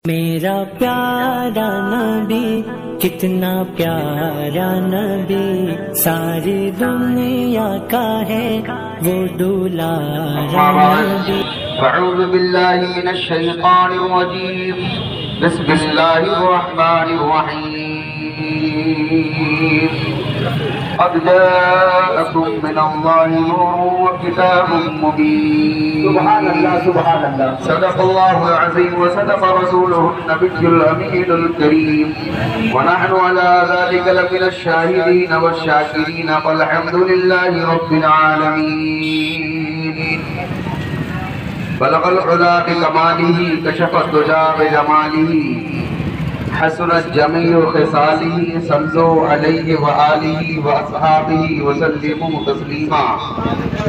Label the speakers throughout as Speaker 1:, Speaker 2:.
Speaker 1: میرا پیارا نبی کتنا پیارا نبی، ساری دنیا کا ہے وہ دلارا نبی۔
Speaker 2: اعوذ باللہ من الشیطان الرجیم، بسم اللہ الرحمن الرحیم۔ قد جاءکم من اللہ نور وکتاب مبین۔
Speaker 3: سبحان اللہ سبحان اللہ۔
Speaker 2: صدق اللہ العظیم وصدق رسولہ النبی الامین الکریم، ونحن على ذلك لمن الشاہدین والشاکرین، والحمد للہ رب العالمین۔ بلغ العلا بکمالہ، کشف الدجا بجمالہ، حسنت جمیع خصالہ، صلوا علیہ وآلہ واصحابہ وسلموا تسلیما۔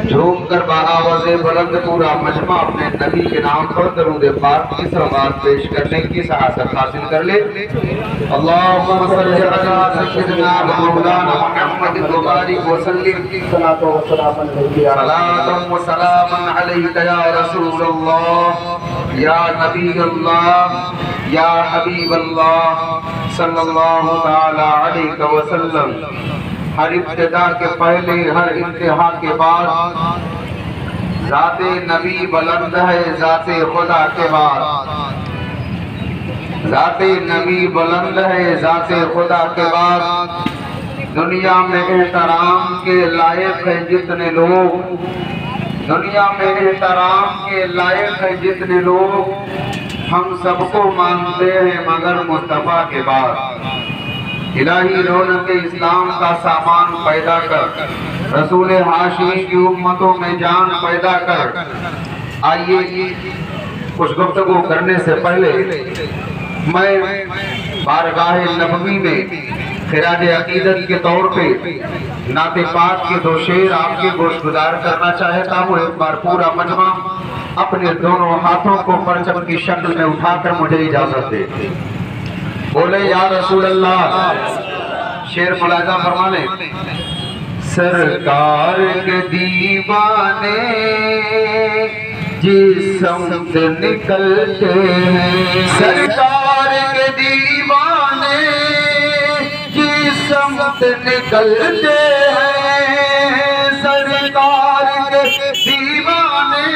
Speaker 2: جھوم کر بآواز بلند پورا مجمع اپنے نبی کے نام پر درود پاک کی سلوات پیش کرنے کی سعادت حاصل کر لے۔ اللہم صل علی سیدنا مولانا محمد وبارک وسلم،
Speaker 3: صلاۃ و سلام علیہ
Speaker 2: صلاۃ و سلام علیک یا رسول اللہ، یا نبی اللہ، یا حبیب اللہ صلی اللہ تعالی علیہ وسلم۔ ہر ابتدا کے پہلے، ہر انتہا کے بعد ذات نبی بلند ہے، ذات خدا کے بعد ذات نبی بلند ہے، ذات خدا کے بعد دنیا میں احترام کے لائق ہیں جتنے لوگ، دنیا میں احترام کے لائق ہیں جتنے لوگ، ہم سب کو مانتے ہیں مگر مصطفیٰ کے بعد۔ الہی رونق اسلام کا سامان پیدا کر، رسول ہاشمی کی امتوں میں جان پیدا کر۔ آئیے کچھ گفتگو کرنے سے پہلے میں بارگاہ نبوی میں خراج عقیدت کے طور پہ نعت پاک کے دو شعر آپ کے گوش گزار کرنا چاہتا ہوں۔ ایک بار پورا مجمع اپنے دونوں ہاتھوں کو پرچم کی شکل میں اٹھا کر مجھے اجازت دے۔ بولے یا رسول اللہ۔ شعر ملاحظہ فرما لیں۔ سرکار کے دیوانے جس سمت نکلتے ہیں، سرکار کے دیوانے جس سمت نکلتے ہیں، سرکار کے دیوانے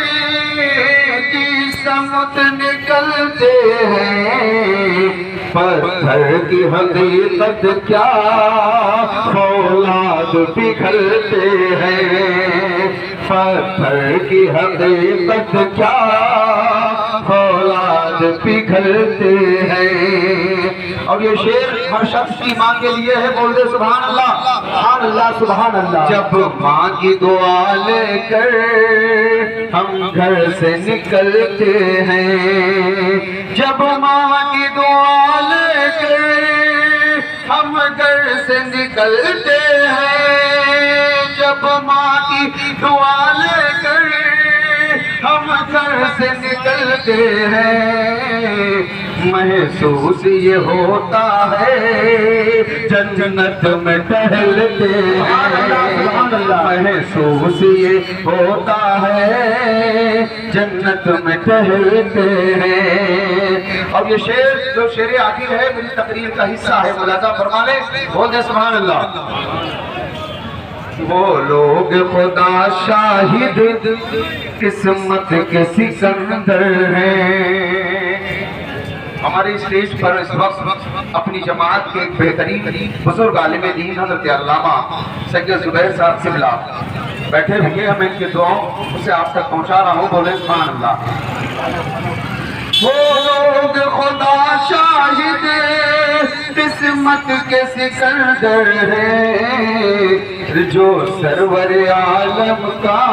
Speaker 2: جس سمت نکلتے ہیں، پتھر کی حقیقت کیا فولاد پگھلتے ہیں، پتھر کی حقیقت کیا فولاد پگھلتے ہیں۔ اور یہ شعر ہر شخص کی ماں کے لیے ہے، بول دے سبحان اللہ
Speaker 3: سبحان اللہ سبحان اللہ۔
Speaker 2: جب ماں کی دعا لے کر ہم گھر سے نکلتے ہیں، جب ماں کی دعا لے کر ہم گھر سے نکلتے ہیں، جب ماں کی دعا لے کر ہم گھر سے نکلتے ہیں، محسوس یہ ہوتا ہے جنت میں ٹہلتے ہیں، محسوس یہ ہوتا ہے جنت میں ٹہلتے ہیں۔ اور یہ شعر جو شعر آخر ہے میری تقریر کا حصہ ہے، ملاحظہ فرما لیں، بول دیں سبحان اللہ۔ وہ لوگ خدا شاہد قسمت کے سکندر ہیں۔ ہمارے اسٹیج پر اس وقت اپنی جماعت کے ایک بہترین بزرگ عالم دین حضرت علامہ سید زبیر صاحب قبلہ بیٹھے ہوئے، ہم ان کے دعاؤں اسے آپ تک پہنچا رہا ہوں، بولے سبحان اللہ۔ وہ لوگ خدا شاہد قسمت کے سکندر ہیں، جو سرور عالم کا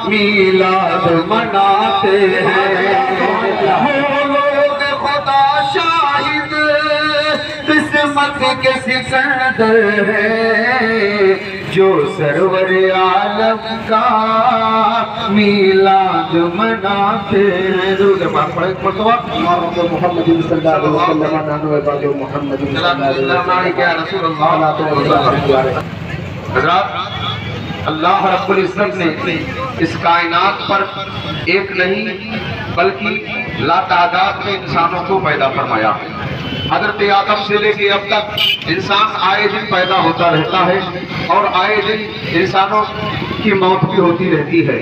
Speaker 2: میلاد مناتے ہیں، وہ لوگ خدا شاہد قسمت کے سکندر ہیں، جو سرور عالم کا میلاد مناتے ہیں۔ درود پاک پڑھیں مرتبہ۔
Speaker 3: محمد صلی اللہ علیہ وسلم، نحن عباد محمد صلی اللہ علیہ وسلم۔
Speaker 2: حضرات، اللہ رب العزت نے اس کائنات پر ایک نہیں بلکہ لاتعداد میں انسانوں کو پیدا فرمایا ہے۔ حضرت آدم سے لے کے اب تک انسان آئے دن پیدا ہوتا رہتا ہے اور آئے دن انسانوں کی موت بھی ہوتی رہتی ہے،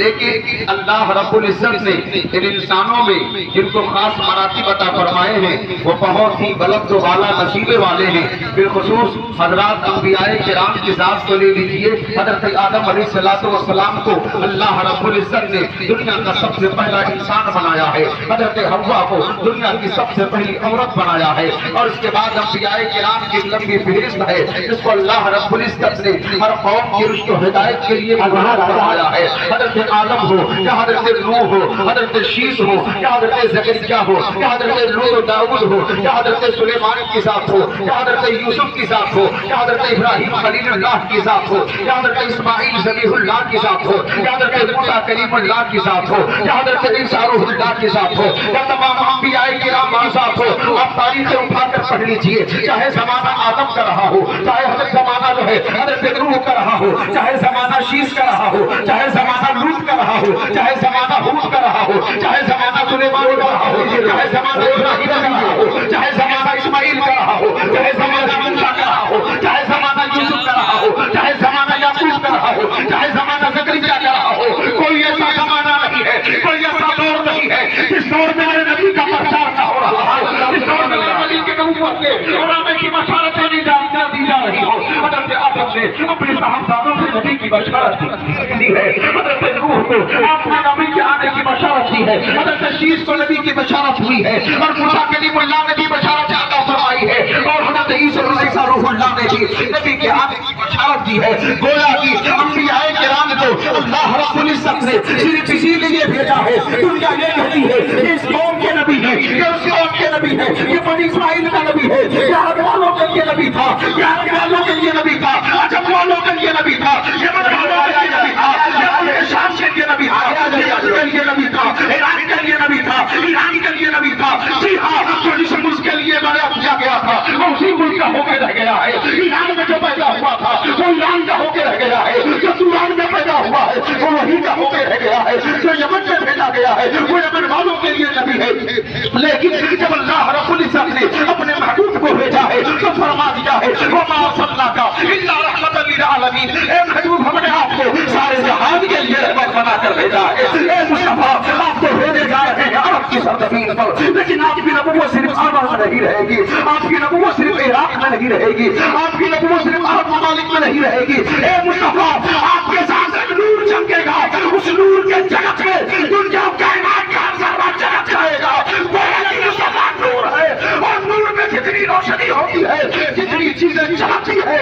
Speaker 2: لیکن اللہ رب العزت نے ان انسانوں میں جن کو خاص مراتب عطا فرمائے ہیں وہ بہت ہی بلند و بالا نصیبے والے ہیں۔ بالخصوص حضرات انبیاء کرام کی ذات کو لے لیجئے، حضرت آدم علیہ السلام کو اللہ رب العزت نے دنیا کا سب سے پہلا انسان بنایا ہے، حضرت حوا کو دنیا کی سب سے پہلی عورت بنایا ہے، اور اس کے بعد انبیاء کرام کی لمبی فہرست ہے جس کو اللہ رب العزت نے ہر قوم کی رشد و ہدایت کے لیے بنایا ہے۔ حضرت آدم ہو یا حضرت نوح ہو، حضرت شیس ہو یا حضرت زکریا ہو یا حضرت لوط و داؤد ہو یا حضرت سلیمان کی ذات ہو یا حضرت یوسف کی ذات ہو یا حضرت ابراہیم خلیل اللہ کی ذات ہو یا حضرت اسماعیل ذبیح اللہ کی ذات ہو یا حضرت موسیٰ کلیم اللہ کی ذات ہو یا حضرت عیسیٰ روح اللہ کی ذات ہو یا تمام انبیاء کرام کی ذات ہو، آپ تاریخیں اٹھا کر پڑھ لیجئے، چاہے زمانہ آدم کا رہا ہو، چاہے حضرت زمانہ جو ہے حضرت نوح کا رہا ہو، چاہے زمانہ شیس کا رہا ہو، چاہے زمانہ لوط کا رہا ہو، چاہے زمانہ ہود کا رہا ہو، چاہے زمانہ سلیمان کا رہا ہو، چاہے زمانہ ابراہیم کا رہا ہو، چاہے زمانہ اسماعیل کا رہا ہو، چاہے زمانہ موسیٰ کا رہا ہو، چاہے زمانہ یوسف کا رہا ہو، چاہے زمانہ یعقوب کا رہا ہو، چاہے زمانہ زکریا کا رہا ہو، کوئی ایسا زمانہ نہیں ہے، کوئی ایسا دور نہیں ہے جس دور میں میرے نبی کا پرچار نہ ہو رہا ہو، جس دور میں میرے نبی کے نبوت کے علماء کی بشارتیں نہیں دی جا رہی ہو۔ حضرت آدم نے اپنے صاحبزادوں سے نبی کی بشارت دی ہے، حضرت نوح کو اپنے نبی کے آنے کی بشارت دی ہے، حضرت شیس کو نبی کی بشارت ہوئی ہے، اور موسیٰ کلیم اللہ نے بھی بشارت عطا فرمائی ہے، اور حضرت عیسیٰ روح اللہ نے بھی نبی کے آنے کی بشارت دی ہے۔ گویا کہ انبیاء کرام کو اللہ رب العزت نے صرف اسی لیے بھیجا ہے، دنیا یہ کہتی ہے کہ اس قوم کے نبی ہے، یہ اس قوم کے نبی ہے، یہ بنی اسرائیل کا نبی ہے، یہ عرب والوں کے لیے نبی تھا، یہ عرب والوں کے لیے نبی تھا، عجم والوں کے لیے نبی تھا، یہ مدر والوں کے لیے نبی تھا، یہ ملک شام کے لیے نبی تھا، یہ عرب کے لیے نبی تھا، ایران کے لیے نبی تھا، ایران کے لیے نبی تھا۔ جی ہاں، جو جس ملک کے لیے بنایا گیا تھا وہ اسی ملک کا ہو کے رہ گیا ہے، ایران میں جو پیدا ہوا تھا وہ ایران کا ہو کے رہ گیا ہے، جو توران میں پیدا ہوا ہے وہ وہی کا ہو کے رہ گیا ہے، جو یمن میں بھیجا گیا ہے وہ یمن والوں کے لیے نبی ہے۔ لیکن جب اللہ رب العزت نے اپنے محبوب کو بھیجا ہے تو فرما دیا ہے وَمَا أَرْسَلْنَاكَ إِلَّا رَحْمَةً لِلْعَالَمِينَ، اے محبوب ہم نے آپ کو سارے جہان کے لیے رحمت بنا کر بھیجا ہے۔ اے مصطفیٰ، آپ کو بھیجے جا رہے ہیں عرب کی سرزمین پر، لیکن آپ کی نبوت صرف عرب میں نہیں رہے گی، آپ کی نبوت صرف عراق میں نہیں رہے گی، آپ کی نبوت صرف عرب ممالک میں نہیں رہے گی۔ اے مصطفیٰ، آپ کے ساتھ ایک نور چمکے گا، اس نور کے جگت میں دنیا کائنات کا ذرہ چمک جائے گا۔ مصطفیٰ نور ہے، اور نور میں جتنی روشنی ہوتی ہے، جتنی چیزیں چمکتی ہے،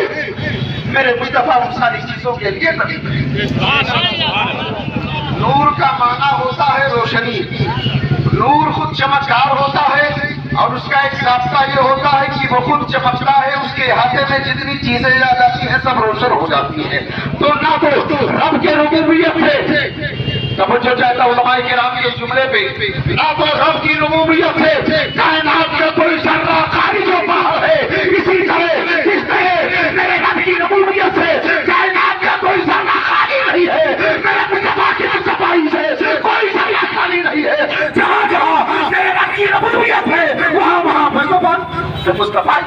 Speaker 2: میرے مصطفیٰ ان ساری چیزوں کے لیے نبی۔ نور کا معنی ہوتا ہے روشنی، نور خود چمکدار ہوتا ہے، اور اس کا ایک ضابطہ یہ ہوتا ہے کہ وہ خود چمکتا ہے، اس کے احاطے میں جتنی چیزیں آ جاتی ہیں سب روشن ہو جاتی ہیں۔ تو نہ تو رب کے ربوبیت ہے، توجہ چاہتا ہوں علماء کرام کے جملے پہ، نہ تو رب کی ربوبیت ہے، کائنات کا کوئی ذرہ خارج و باہر ہے، اسی طرح جس طرح میرے رب کی ربوبیت ہے، کائنات کا کوئی ذرہ خالی نہیں ہے، میرے مصطفیٰ کی صفائی سے کوئی ذرہ خالی نہیں ہے۔ جہاں جہاں میرے رب کی ربوبیت ہے وہاں وہاں مصطفیٰ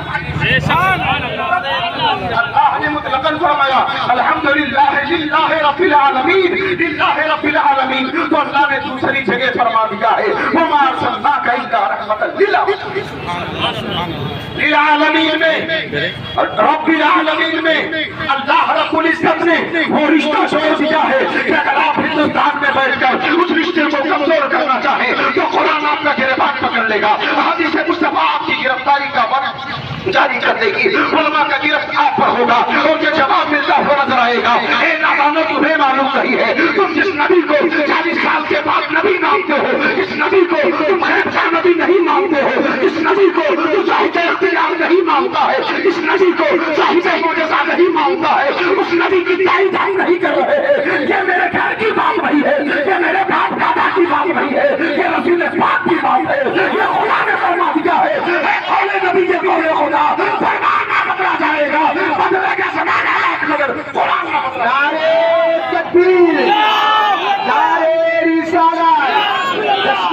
Speaker 2: اللہ نے مطلقاً فرمایا الحمدللہ للہ رب العالمین، للہ رب العالمین۔ تو اللہ نے دوسری جگہ فرما دیا ہے وما ارسلناک الا رحمۃ للعالمین میں، رب العالمین میں اللہ رب العزت نے وہ رشتہ چھوڑ دیا ہے کہ اگر آپ ہندوستان میں بیٹھ کر اس رشتے کو کمزور کرنا چاہیں تو قرآن آپ کا گربان پکڑ لے گا، حدیث مصطفیٰ آپ کی گرفتاری کا وقت جاری کر دے گی، علماء کا گرفت آپ پر ہوگا اور یہ جواب ملتا ہوا نظر آئے گا۔ اے نادانوں تمہیں معلوم نہیں ہے، تم جس نبی کو 40 سال کے بعد نبی مانتے ہو، اس نبی کو تم غیب کا نبی نہیں مانتے ہو، اس نبی کو تم صاحب اختیار نہیں مانتا ہے، اس نبی کو صاحب معجزہ نہیں مانتا ہے، اس نبی کی تائید ہم نہیں کر رہے ہیں۔ یہ میرے گھر کی بات نہیں ہے، یہ میرے باپ دادا کی بات نہیں ہے، یہ رسول پاک کی بات ہے، یہ خدا نے فرما دیا ہے۔ اے قول نبی کے قول خدا، فرمان نہ بدلا جائے گا، بدلے گا زمانہ مگر قرآن نہ بدلا۔ نعرہ تکبیر، نعرہ رسالت،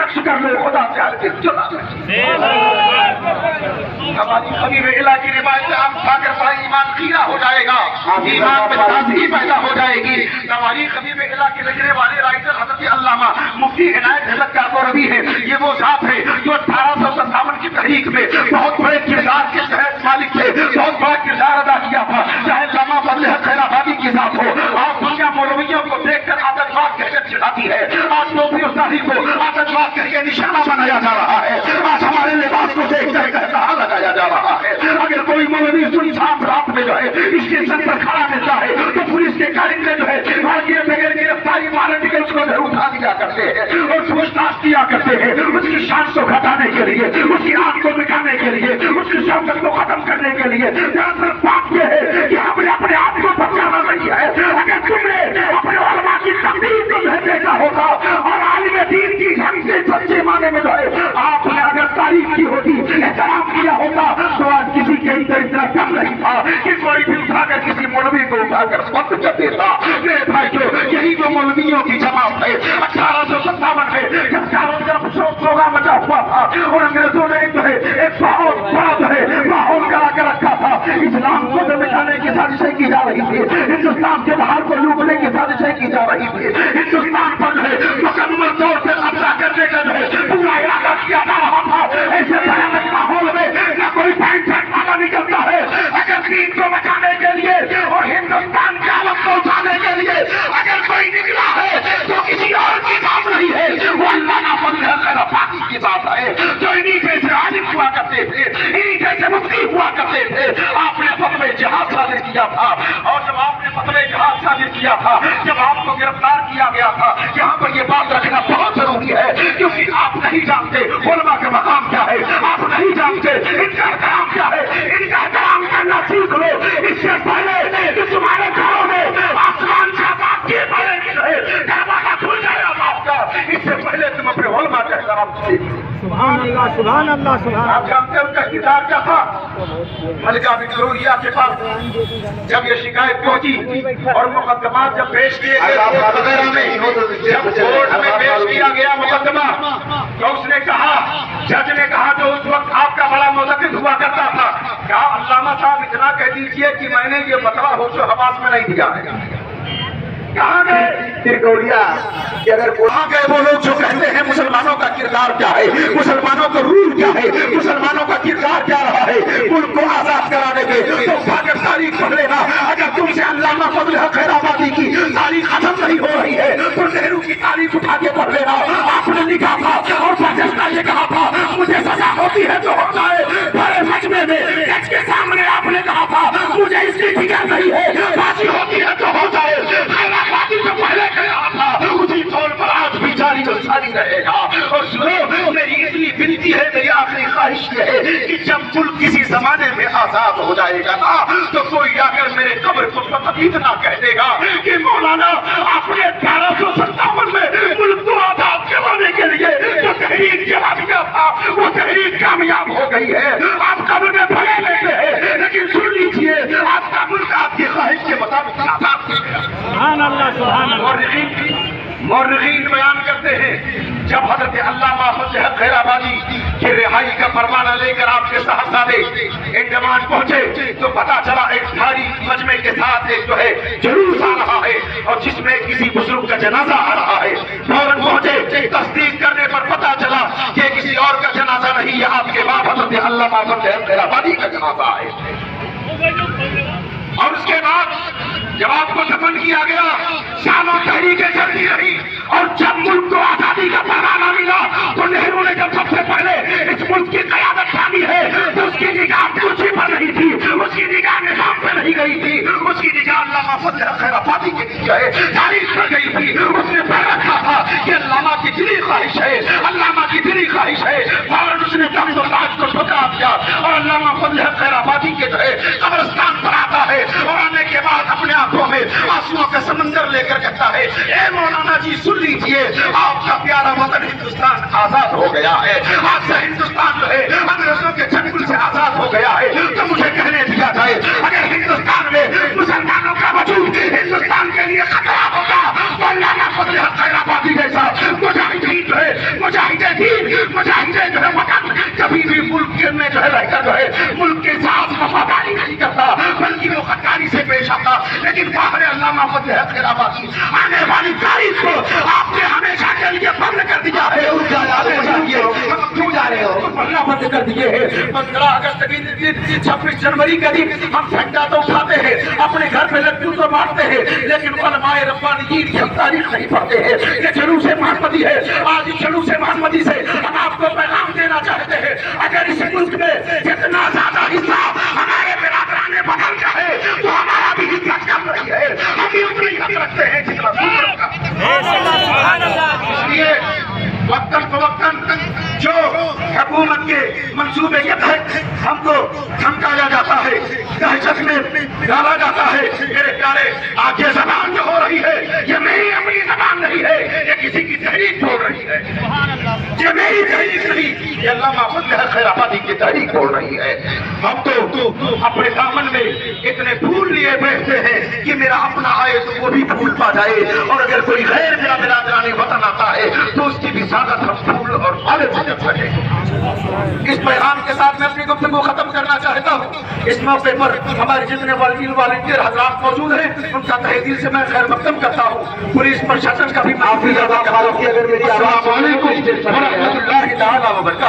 Speaker 4: نقش کر لو خدا سے ہرگز جدا ہماری حبیب الہ کی روایت سے ہم کھا کر بڑا ایمان خیرہ ہو جائے گا، ایمان میں تازگی پیدا ہو جائے گی۔ ہماری حبیب الہ کے لگنے والے رائٹر حضرت علامہ مفتی عنایت احمد کاکوروی ہے، یہ وہ ذات ہے جو 1857 کی تحریک میں بہت بڑے کردار کے تحت مالک تھے، بہت بڑا کردار ادا کیا تھا، چاہے علامہ فضل حق خیر آبادی کی ذات ہو۔ آج دنیا مولویوں کو دیکھ کر آتشباز کہہ کر چڑھاتی ہے، آج ٹوپی اور داڑھی کو آتشباز کہہ کے نشانہ بنایا جا رہا ہے، آج ہمارے لباس کو دیکھ کر کہا لگایا جا رہا ہے۔ اگر کوئی مولوی سنسان رات میں جو ہے اسٹیشن پر کھڑا ملتا ہے تو پولیس کے کارندے جو ہے بغیر گرفتاری وارنٹ کے اس کو اٹھا دیا کرتے ہیں اور پوچھ تاچھ کیا کرتے ہیں، اس کی شان کو گھٹانے کے لیے، اس کی آنکھ کو مٹانے کے لیے، اس کی شوکت کو ختم کرنے کے لیے۔ دراصل بات یہ ہے کہ ہم نے اپنے آپ کو بچانا نہیں ہے۔ اگر تم نے اپنے علماء کی تقدیر تمہیں دیکھا ہوتا اور عالم دین کی ڈھنگ سے سچے معنی میں جو ہے آپ نے اگر تعریف کی ہوتی، احترام کیا ہوتا، تو آج کسی کے اندر اتنا کم نہیں تھا کہ کوئی بھی اٹھا کر کسی مولوی کو اٹھا کر بند کر دیتا۔ میرے بھائیو، یہی جو مولویوں کی جماعت ہے 1857 میں جب چاروں طرف شوگا مچا ہوا تھا اور انگریزوں نے جو ہے ایک بہت بڑا جو ہے ماحول کرا کر رکھا تھا، اسلام کو جو مٹانے کی سازشیں کی جا رہی تھی، ہندوستان کے باہر کو لوٹنے کی سازشیں کی جا رہی تھی، ہندوستان پر جو ہے مکمل طور سے قبضہ کرنے کا جو ہے پورا ارادہ کیا جا رہا تھا۔ ایسے بھیانک ماحول میں نہ کوئی پینٹ شرٹ والا نکلتا ہے۔ اگر دین کو بچانے کے لیے اور ہندوستان کی حالت کو اٹھانے کے لیے اگر کوئی نکلا ہے تو کسی اور کی بات نہیں ہے، وہ علامہ فضل حق خیر آبادی کی بات ہے، جو انہی جیسے عالم ہوا کرتے تھے، انہی جیسے مفتی ہوا کرتے تھے۔ آپ نے فتوی جہاد صادر کیا تھا، اور جب آپ نے فتوی جہاد صادر کیا تھا، جب آپ کو گرفتار کیا گیا تھا، یہاں پر یہ بات رکھنا بہت ضروری ہے، کیونکہ آپ نہیں جانتے علماء کا مقام کیا ہے، آپ نہیں جانتے ان کا احترام کیا ہے۔ ان کا احترام کرنا سیکھ لو، اس سے پہلے کہ تمہارے گھروں میں آسمان سے عذاب کے پڑے گئے، دروازہ کھل جائے عذاب کا، اس سے پہلے تم اپنے علماء کا احترام سیکھ لو۔
Speaker 3: سبحان اللہ، سبحان اللہ، سبحان
Speaker 4: آپ جانتے ہیں ان کا کردار کیا تھا؟ ملکہ وکٹوریہ کے پاس جب یہ شکایت پہنچی اور مقدمات جب پیش کیے گئے جب کورٹ میں پیش کیا گیا مقدمہ، تو اس نے کہا، جج نے کہا جو اس وقت آپ کا بڑا منعقد ہوا کرتا تھا، کہا علامہ صاحب اتنا کہہ دیجئے کہ میں نے یہ فتویٰ ہوش و حواس میں نہیں دیا ہے۔ کہاں گئے
Speaker 3: ترکولیا کہ اگر
Speaker 4: کہاں گئے وہ لوگ جو کہتے ہیں مسلمانوں کا کردار کیا ہے، مسلمانوں کا رول کیا ہے، مسلمانوں کا کردار کیا رہا ہے ملک کو آزاد کرانے کے؟ تو اگر تاریخ پڑھ لینا، اگر تم سے علامہ فضل حق خیر آبادی کی تاریخ ختم نہیں ہو رہی ہے تو نہرو کی تاریخ اٹھا کے پڑھ لینا۔ آپ نے لکھا تھا اور فیصلہ یہ کہا تھا مجھے سزا ہوتی ہے تو ہو جائے، بڑے مجمع میں جج کے سامنے آپ نے کہا تھا مجھے اس کی فکر نہیں ہے، پھانسی ہوتی ہے تو ہو جائے۔ آبادی سے پہلے کہا تھا اسی طور پر آج بھی جاری و ساری رہے گا۔ اور سنو، میری اتنی بنتی ہے، میری آخری خواہش یہ ہے کہ جب ملک کسی زمانے میں آزاد ہو جائے گا نا تو کوئی آ کر میرے قبر کو فقط اتنا کہہ دے گا کہ مولانا آپ نے 1857 میں ملک کو آزاد کرانے کے لیے جو تحریک چلا دیا تھا وہ تحریک کامیاب ہو گئی ہے۔ آپ قبر میں پڑے لیتے ہیں لیکن سن لیجیے آپ کا ملک آپ کی خواہش کے مطابق آزاد ہو گیا۔
Speaker 3: سبحان اللہ، سبحان اللہ۔
Speaker 4: مورخین بیان کرتے ہیں جب حضرت علامہ فضل حق خیر آبادی کی رہائی کا فرمانہ لے کر آپ کے صاحبزادے انڈمان پہنچے تو پتا چلا ایک بھاری مجمع کے ساتھ ایک جو ہے جلوس آ رہا ہے اور جس میں کسی بزرگ کا جنازہ آ رہا ہے۔ فوراً پہنچے، تصدیق کرنے پر پتا چلا کہ کسی اور کا جنازہ نہیں، یہ آپ کے باپ حضرت علامہ فضل حق خیر آبادی کا جنازہ ہے۔ اور اس کے بعد جب آپ کو دفن کیا گیا سالوں تحریکیں چلتی رہی، اور جب ملک کو آزادی کا فرمانہ ملا تو نہرو نے جب سب سے پہلے اس ملک کی قیادت ثانی ہے تو اس کی نگاہ کرسی پر نہیں تھی، اس کی نگاہ نظام پہ نہیں گئی تھی، اس کی نگاہ علامہ فضل حق خیر آبادی کے نیچے تاریخ پر گئی تھی۔ اس نے پہ رکھا تھا کہ علامہ کی دلی خواہش ہے، علامہ کی دلی خواہش ہے، فوراً اس نے تخت و تاج کو ٹھکرا دیا اور علامہ فضل حق خیر آبادی کے جو ہے قبرستان پر آتا ہے اور آنے کے بعد اپنے آنکھوں میں آنسوؤں کا سمندر لے کر کہتا ہے اے مولانا جی سن لیجئے، آپ کا پیارا وطن ہندوستان آزاد ہو گیا ہے، آج سے ہندوستان جو ہے انگریزوں کے چنگل سے آزاد ہو گیا ہے۔ تو مجھے کہنے دیا جائے اگر ہندوستان میں مسلمانوں کا وجود ہندوستان کے لیے خطرہ ہوگا تو علامہ فضل حق خیر آبادی جیسا مجاہدین جو ہے مجاہد دین مجاہد جو ہے وطن کبھی بھی ملک میں جو ہے رہ کر جو ہے ملک کے ساتھ وفاداری نہیں کرتا بلکہ وہ غداری سے پیش آتا. لیکن فخر علامہ فضل حق خیرآبادی آنے والی تاریخ کو آپ نے ہمیشہ کے لیے بند کر دیا ہے. کیوں جا رہے ہو؟ پڑھنا بند کر دیے ہیں. 15 اگست کی 26 جنوری کے دن ہم جھنڈا تو اٹھاتے ہیں, اپنے گھر میں لڈو تو بانٹتے ہیں, لیکن علماء ربانیین کی ہم تاریخ نہیں پڑھتے ہیں. یہ جلوس محمدی ہے. آج اس جلوس محمدی سے ہم آپ کو پیغام دینا چاہتے ہیں, اگر اس ملک میں جتنا زیادہ حصہ ہمارے برادران بدل کا ہے تو ہمارا بھی حصہ کم رہی ہے. ہم بھی اتنی حق رکھتے ہیں جتنا دوسروں کا. اس لیے وقتاً فوقتاً جو حکومت کے منصوبے کے تحت ہم کو دھمکایا جاتا ہے, دہشت میں ڈالا جاتا ہے, میرے پیارے آج یہ زبان جو ہو رہی ہے یہ میری اپنی زبان نہیں ہے, یہ کسی کی تحریک بول رہی ہے. یہ میری تحریک نہیں, یہ علامہ فضل حق خیرآبادی کی تحریک بول رہی ہے. ہم تو اپنے دامن میں اتنے پھول لیے بیٹھتے ہیں کہ میرا اپنا آئے تو وہ بھی پھول پا جائے, اور اگر کوئی غیر میرا برادران وطن آتا ہے تو اس کی بھی سعادت ہم پھول اور پھل سے جب سکیں. اس پیغام کے ساتھ میں اپنی گفتگو ختم کرنا چاہتا ہوں. اس موقع پر ہمارے جتنے والدین حضرات موجود ہیں ان کا تہہ دل سے میں خیر مقدم کرتا ہوں. پولیس پرشاسن کا بھی
Speaker 3: اگر میری آواز
Speaker 4: السلام علیکم ورحمۃ اللہ تعالی وبرکاتہ.